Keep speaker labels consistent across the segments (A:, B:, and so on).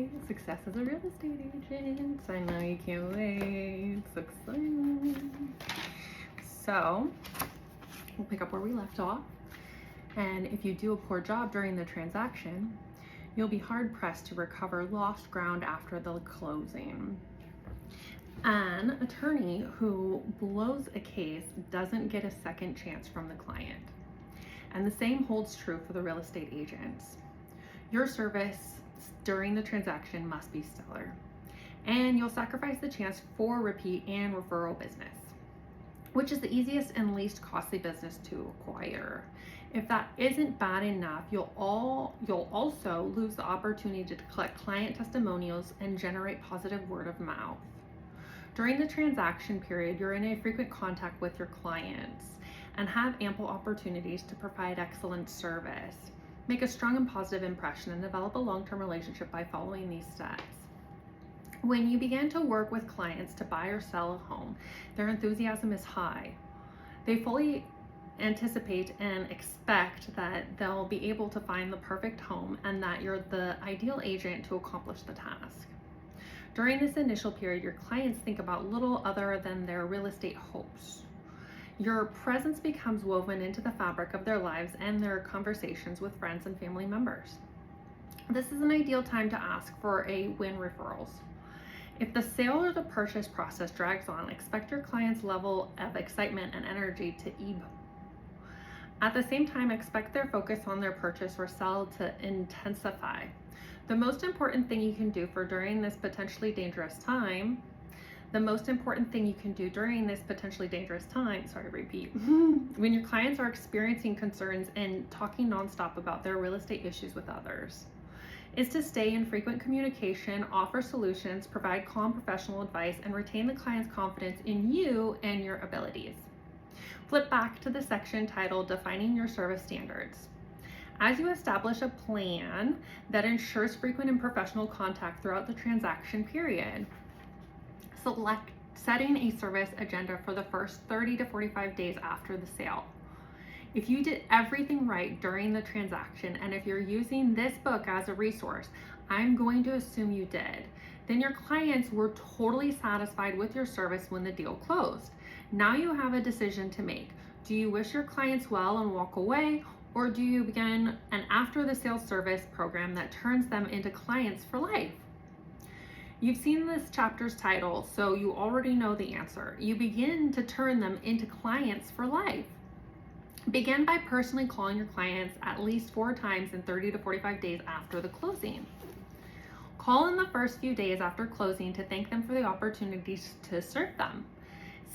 A: Yay! Success as a real estate agent. I know you can't wait. It's exciting. So, we'll pick up where we left off. And if you do a poor job during the transaction, you'll be hard pressed to recover lost ground after the closing. An attorney who blows a case doesn't get a second chance from the client. And the same holds true for the real estate agents. Your service during the transaction must be stellar, and you'll sacrifice the chance for repeat and referral business, which is the easiest and least costly business to acquire. If that isn't bad enough, you'll also lose the opportunity to collect client testimonials and generate positive word of mouth. During the transaction period, you're in a frequent contact with your clients and have ample opportunities to provide excellent service. Make a strong and positive impression and develop a long-term relationship by following these steps. When you begin to work with clients to buy or sell a home, their enthusiasm is high. They fully anticipate and expect that they'll be able to find the perfect home and that you're the ideal agent to accomplish the task. During this initial period, your clients think about little other than their real estate hopes. Your presence becomes woven into the fabric of their lives and their conversations with friends and family members. This is an ideal time to ask for a win referrals. If the sale or the purchase process drags on, expect your client's level of excitement and energy to ebb. At the same time, expect their focus on their purchase or sell to intensify. The most important thing you can do during this potentially dangerous time, when your clients are experiencing concerns and talking nonstop about their real estate issues with others, is to stay in frequent communication, offer solutions, provide calm professional advice, and retain the client's confidence in you and your abilities. Flip back to the section titled Defining Your Service Standards. As you establish a plan that ensures frequent and professional contact throughout the transaction period, select setting a service agenda for the first 30 to 45 days after the sale. If you did everything right during the transaction, and if you're using this book as a resource, I'm going to assume you did, then your clients were totally satisfied with your service when the deal closed. Now you have a decision to make. Do you wish your clients well and walk away, or do you begin an after the sale service program that turns them into clients for life? You've seen this chapter's title, so you already know the answer. You begin to turn them into clients for life. Begin by personally calling your clients at least 4 times in 30 to 45 days after the closing. Call in the first few days after closing to thank them for the opportunities to serve them.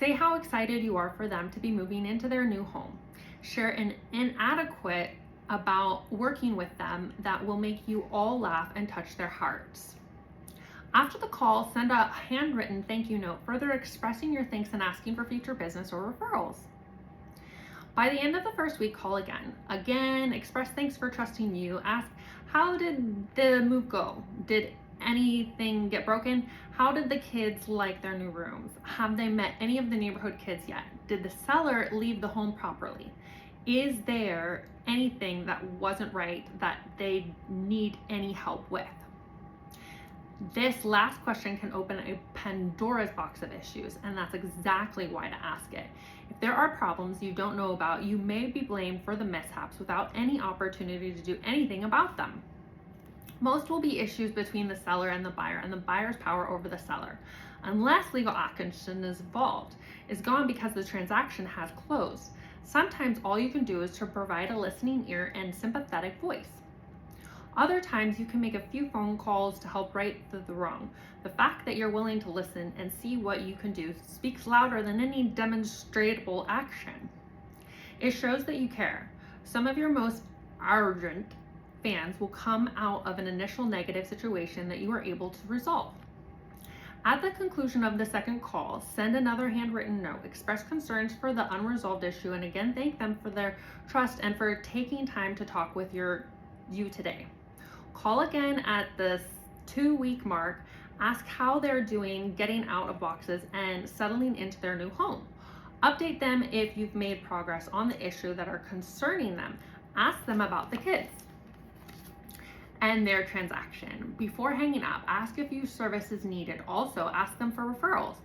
A: Say how excited you are for them to be moving into their new home. Share an inadequate about working with them that will make you all laugh and touch their hearts. After the call, send a handwritten thank you note, further expressing your thanks and asking for future business or referrals. By the end of the first week, call again. Again, express thanks for trusting you. Ask, how did the move go? Did anything get broken? How did the kids like their new rooms? Have they met any of the neighborhood kids yet? Did the seller leave the home properly? Is there anything that wasn't right that they need any help with? This last question can open a Pandora's box of issues, and that's exactly why to ask it. If there are problems you don't know about, you may be blamed for the mishaps without any opportunity to do anything about them. Most will be issues between the seller and the buyer's power over the seller, unless legal action is involved, is gone because the transaction has closed. Sometimes all you can do is to provide a listening ear and sympathetic voice. Other times you can make a few phone calls to help right the wrong. The fact that you're willing to listen and see what you can do speaks louder than any demonstrable action. It shows that you care. Some of your most ardent fans will come out of an initial negative situation that you were able to resolve. At the conclusion of the second call, send another handwritten note, express concerns for the unresolved issue, and again thank them for their trust and for taking time to talk with you today. Call again at the 2-week mark, ask how they're doing getting out of boxes and settling into their new home. Update them if you've made progress on the issue that are concerning them. Ask them about the kids. and their transaction. Before hanging up, ask if you services needed. Also, ask them for referrals.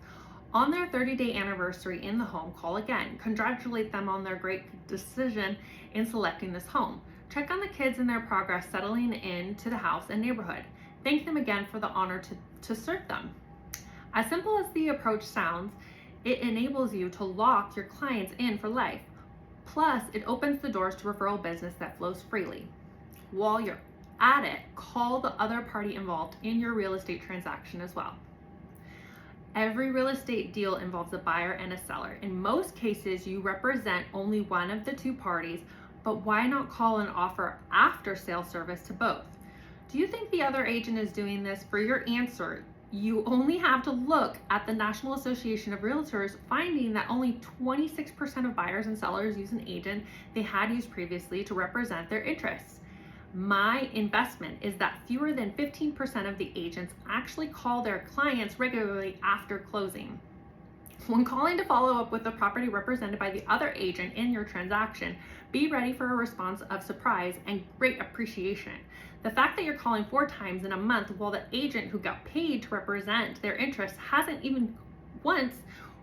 A: On their 30-day anniversary in the home, call again. Congratulate them on their great decision in selecting this home. Check on the kids and their progress settling into the house and neighborhood. Thank them again for the honor to serve them. As simple as the approach sounds, it enables you to lock your clients in for life. Plus, it opens the doors to referral business that flows freely. While you're at it, call the other party involved in your real estate transaction as well. Every real estate deal involves a buyer and a seller. In most cases, you represent only one of the two parties, but why not call an offer after sale service to both? Do you think the other agent is doing this? For your answer, you only have to look at the National Association of Realtors, finding that only 26% of buyers and sellers use an agent they had used previously to represent their interests. My investment is that fewer than 15% of the agents actually call their clients regularly after closing. When calling to follow up with the property represented by the other agent in your transaction, be ready for a response of surprise and great appreciation. The fact that you're calling 4 times in a month while the agent who got paid to represent their interests hasn't even once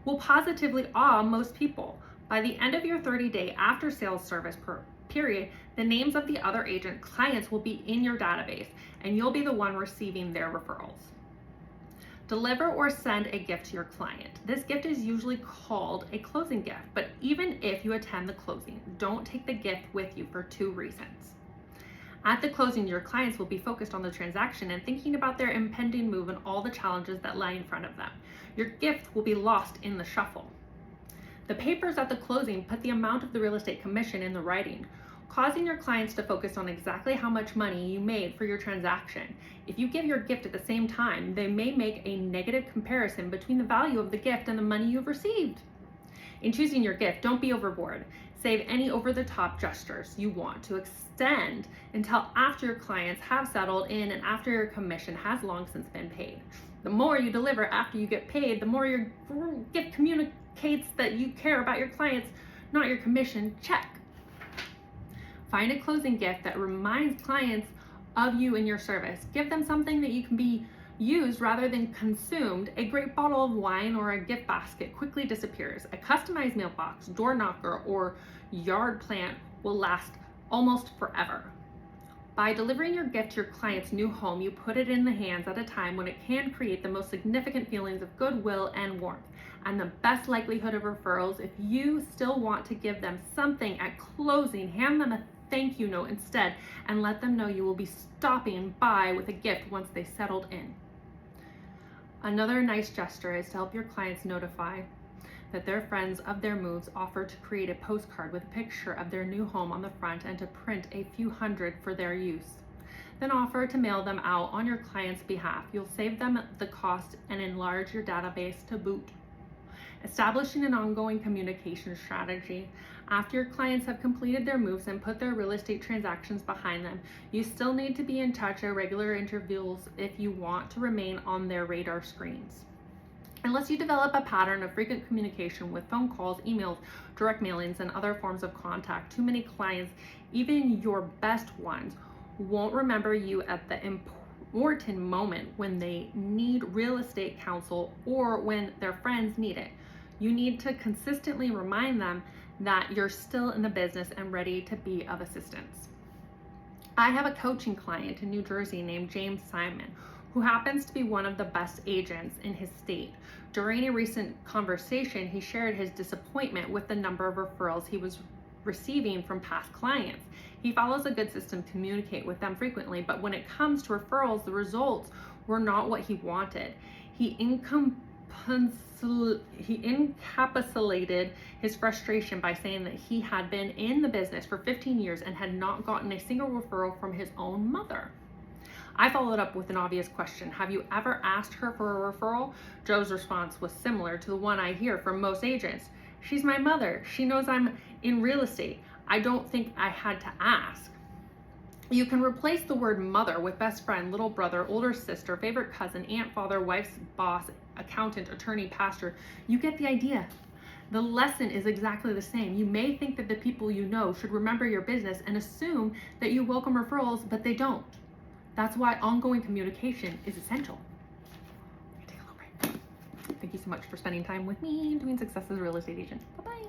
A: will positively awe most people. By the end of your 30-day after sales service period, the names of the other agent clients will be in your database and you'll be the one receiving their referrals. Deliver or send a gift to your client. This gift is usually called a closing gift, but even if you attend the closing, don't take the gift with you for 2 reasons. At the closing, your clients will be focused on the transaction and thinking about their impending move and all the challenges that lie in front of them. Your gift will be lost in the shuffle. The papers at the closing put the amount of the real estate commission in the writing, causing your clients to focus on exactly how much money you made for your transaction. If you give your gift at the same time, they may make a negative comparison between the value of the gift and the money you've received. In choosing your gift, don't be overboard. Save any over-the-top gestures you want to extend until after your clients have settled in and after your commission has long since been paid. The more you deliver after you get paid, the more your gift communicates that you care about your clients, not your commission check. Find a closing gift that reminds clients of you and your service. Give them something that you can be used rather than consumed. A great bottle of wine or a gift basket quickly disappears. A customized mailbox, door knocker, or yard plant will last almost forever. By delivering your gift to your client's new home, you put it in the hands at a time when it can create the most significant feelings of goodwill and warmth, and the best likelihood of referrals. If you still want to give them something at closing, hand them a thank you note instead and let them know you will be stopping by with a gift once they settled in. Another nice gesture is to help your clients notify that their friends of their moves. Offer to create a postcard with a picture of their new home on the front and to print a few hundred for their use. Then offer to mail them out on your client's behalf. You'll save them the cost and enlarge your database to boot. Establishing an ongoing communication strategy. After your clients have completed their moves and put their real estate transactions behind them, you still need to be in touch at regular intervals if you want to remain on their radar screens. Unless you develop a pattern of frequent communication with phone calls, emails, direct mailings, and other forms of contact, too many clients, even your best ones, won't remember you at the important moment when they need real estate counsel or when their friends need it. You need to consistently remind them that you're still in the business and ready to be of assistance. I have a coaching client in New Jersey named James Simon, who happens to be one of the best agents in his state. During a recent conversation, he shared his disappointment with the number of referrals he was receiving from past clients. He follows a good system to communicate with them frequently, but when it comes to referrals, the results were not what he wanted. He encapsulated his frustration by saying that he had been in the business for 15 years and had not gotten a single referral from his own mother. I followed up with an obvious question. Have you ever asked her for a referral? Joe's response was similar to the one I hear from most agents. She's my mother. She knows I'm in real estate. I don't think I had to ask. You can replace the word mother with best friend, little brother, older sister, favorite cousin, aunt, father, wife's boss, accountant, attorney, pastor. You get the idea. The lesson is exactly the same. You may think that the people you know should remember your business and assume that you welcome referrals, but they don't. That's why ongoing communication is essential. Take a little break. Thank you so much for spending time with me doing Success as a Real Estate Agent. Bye-bye.